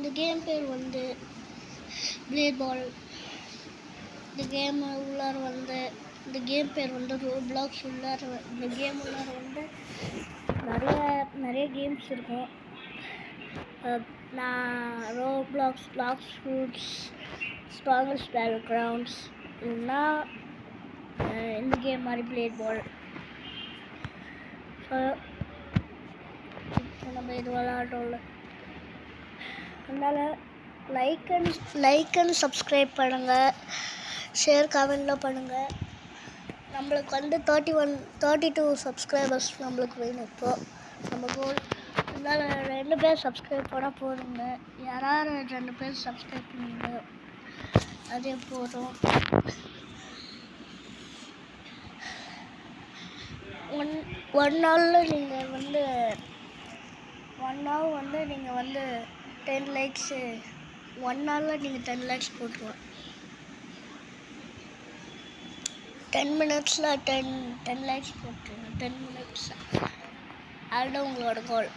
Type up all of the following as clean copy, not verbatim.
இந்த கேம் பேர் வந்து பிளேட் பால். இந்த கேம் உள்ளார வந்து இந்த கேம் பேர் வந்து ரோப்ளாக்ஸ். உள்ளார இந்த கேம் உள்ளார வந்து நிறைய கேம்ஸ் இருக்கும். நான் Roblox, Blox Fruits, strongest battlegrounds, இல்லைன்னா இந்த கேம் மாதிரி பிளேட் பால். ஸோ இப்போ நம்ம இது விளாட்றோம்ல, அதனால் லைக் அண்ட் சப்ஸ்கிரைப் பண்ணுங்கள், ஷேர் கமெண்ட்லாம் பண்ணுங்கள். நம்மளுக்கு வந்து 32 சப்ஸ்கிரைபர்ஸ் நம்மளுக்கு வேணும் இப்போது நம்ம கோல். அதனால் 2 பேர் சப்ஸ்கிரைப் பண்ணால் போதுங்க. யாராவது 2 பேர் சப்ஸ்கிரைப் பண்ணுங்க, அதே போதும். ஒன் நாளில் நீங்கள் வந்து 1 hour வந்து நீங்கள் வந்து 10 லைக்ஸு 1 hourல நீங்கள் 10 லைக்ஸ் போட்டுருவோம். 10 minutesல 10 லைக்ஸ் போட்டுருங்க. 10 minutes அதுதான் உங்களோட கோல்.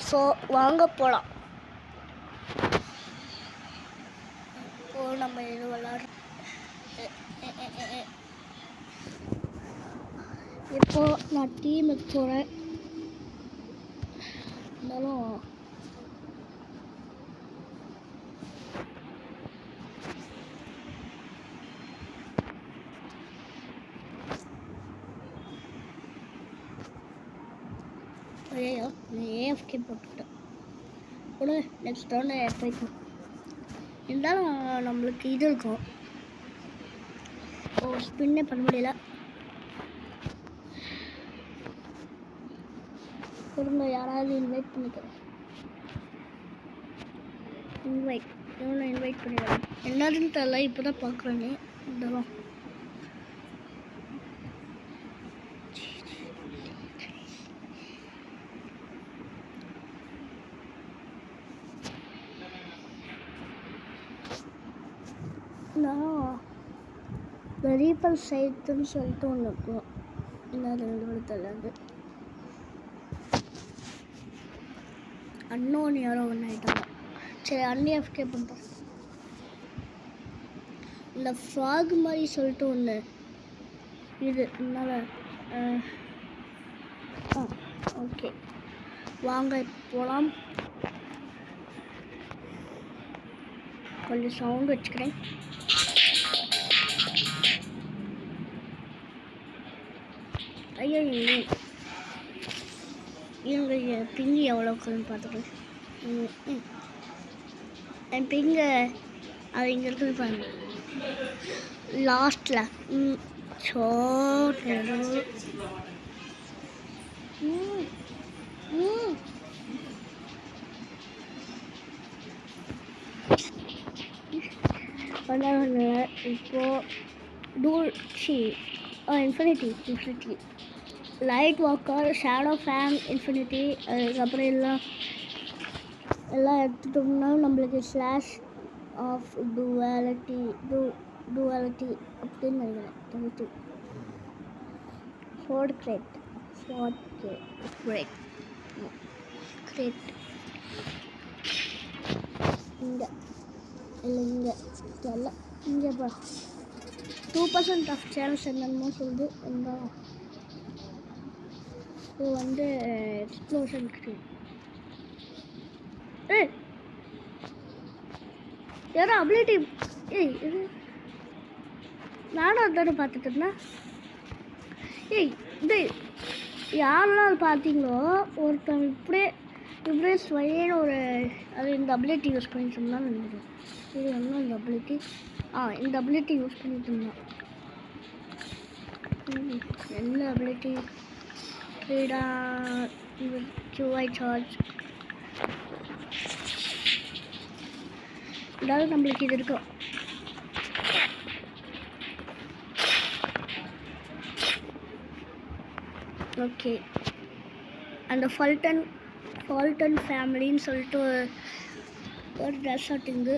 ஸோ வாங்க போகலாம். இப்போது நம்ம இது விளாட்றோம். இப்போது நான் டீமுக்கு போகிறேன். இருந்தாலும் ஐயோ நான் ஏஎஃப்கே போட்டுக்கிட்டேன் கூட. நெக்ஸ்ட் ரவுண்டு போய்க்கும். இருந்தாலும் நம்மளுக்கு இது இருக்கும். ஸ்பின்னே பண்ண முடியல. திரும்ப யாராவது இன்வைட் பண்ணிக்கிறேன். இன்வைட் பண்ணிடுறேன். என்னதுன்னு தெரியல, இப்போ தான் பார்க்குறேன்னு. இதெல்லாம் ரீப்பல் சைட்டுன்னு சொல்லிட்டு ஒன்று இருக்கும். இன்னும் 2 தெரியாது. அன்னோன் யாரோ ஒன்று ஆகிட்டாங்க. சரி, அன்எஃப்கே பண்ணுறேன். இந்த ஃப்ராக் மாதிரி சொல்லிட்டு ஒன்று இது. என்னால் ஓகே வாங்க போகலாம். கொஞ்சம் சவுண்ட் வச்சுக்கிறேன். ஐயோ இவங்க பிங்கு எவ்வளோக்குன்னு பார்த்துக்கலாம். என் பிங்கு அது இங்கே இருக்குது பாருங்க, லாஸ்ட்டில். இப்போது infinity light Walker, shadow fan, infinity, அதுக்கப்புறம் எல்லாம் எடுத்துட்டோம்னா நம்மளுக்கு ஸ்லாஷ் ஆஃப் டுவாலிட்டி அப்படின்னு நினைக்கிறேன். ஸ்வாட் கிரேட் இங்கே இல்லை, இங்கே பா 2% ஆஃப் சேனல்ஸ் என்னமோ சொல்லுது. இருந்தாலும் இப்போ வந்து எக்ஸ்ப்ளோஷன் கிரேட். யாரோ அபிலிட்டி. இது நானும் அதானே பார்த்துட்டு இருந்தேன். இது யாரெல்லாம் பார்த்தீங்களோ ஒருத்தன் இப்படியே ஸ்வைன்னு ஒரு அது இந்த அபிலிட்டி யூஸ் பண்ணிட்டு இருந்தான்னு நினைக்கிறேன். இது என்ன இந்த அபிலிட்டி? இந்த அபிலிட்டி யூஸ் பண்ணிட்டு இருந்தான். என்ன அபிலிட்டி? QI charge. அதாவது நம்மளுக்கு இது இருக்கும். ஓகே, அந்த ஃபால்டன் ஃபேமிலின்னு சொல்லிட்டு ஒரு ரெசார்ட்டுங்க.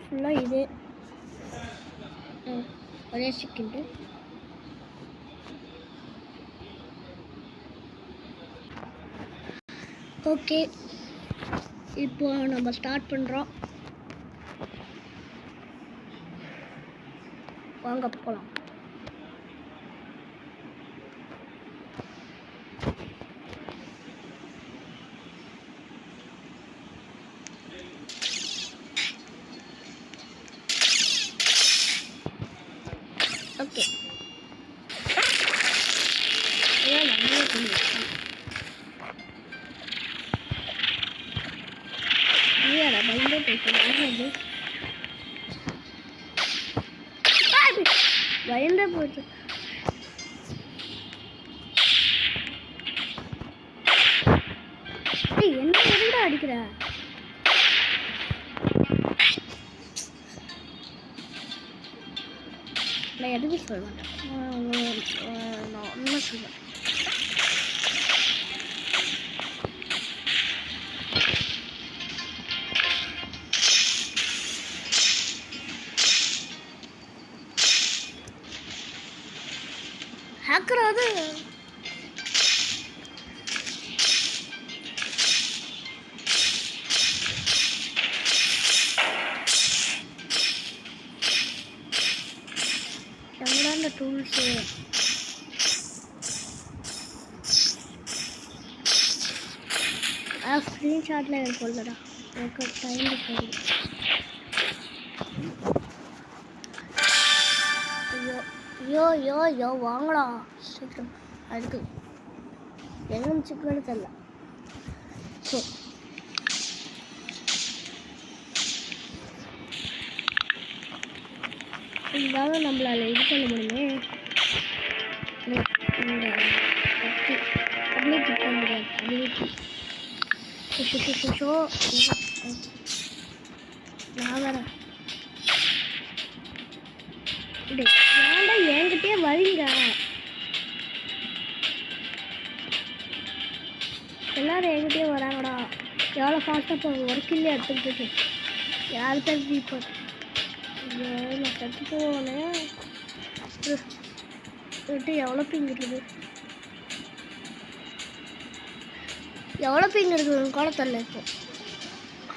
ஃபுல்லாக இது ஒரே செகண்டு. ஓகே, இப்போ நம்ம ஸ்டார்ட் பண்ணுறோம். வாங்க போகலாம். ஓகே, பயந்தே போயிட்டு என்ன எதுடா அடிக்கிற? நான் எதுவுமே சொல்ல மாட்டேன். நான் ஒன்றும் சொல்லுவேன். ஹேக்கர் அது எங்கடா இந்த டூல்ஸு? ஸ்க்ரீன்ஷாட்டில் இருக்கும்லடா, எனக்கு டைம் போகுது. ஐயோ வாங்கடா சீக்கிரம். அடுத்து எங்கே சிக்கன்னு தெரியல. ஸோ இருந்தாலும் நம்மளால் இது பண்ண முடியுமே. இந்த அபிலிட்டி பண்ண முடியாது. அபிலிட்டி ஷோ நான் வரேன். ஏன்டா என்கிட்டயே வரீங்க? எல்லாரும் என்கிட்டயே வராங்கடா. எவ்வளோ ஃபாஸ்ட்டாக போங்க. ஒர்க்கில்லே எடுத்துக்கிட்டு யார் பேர் ரீப்பர்? ஐயோ நான் கற்று போவேனே. எவ்வளோ பிங் இருக்குது? எவ்வளோ பிங் இருக்குதுன்னு கூட தெரியல. இப்போ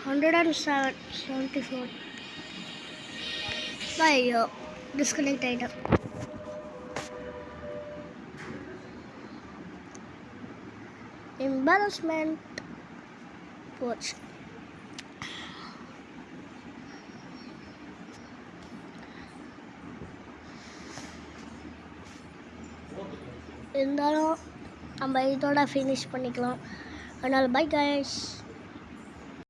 174. ஐயோ டிஸ்கனெக்ட் ஆகிட்டேன். எம்பாரஸ்மெண்ட் போச்சு. இருந்தாலும் நம்ம இதோட ஃபினிஷ் பண்ணிக்கலாம். அதனால் பை கைஸ்.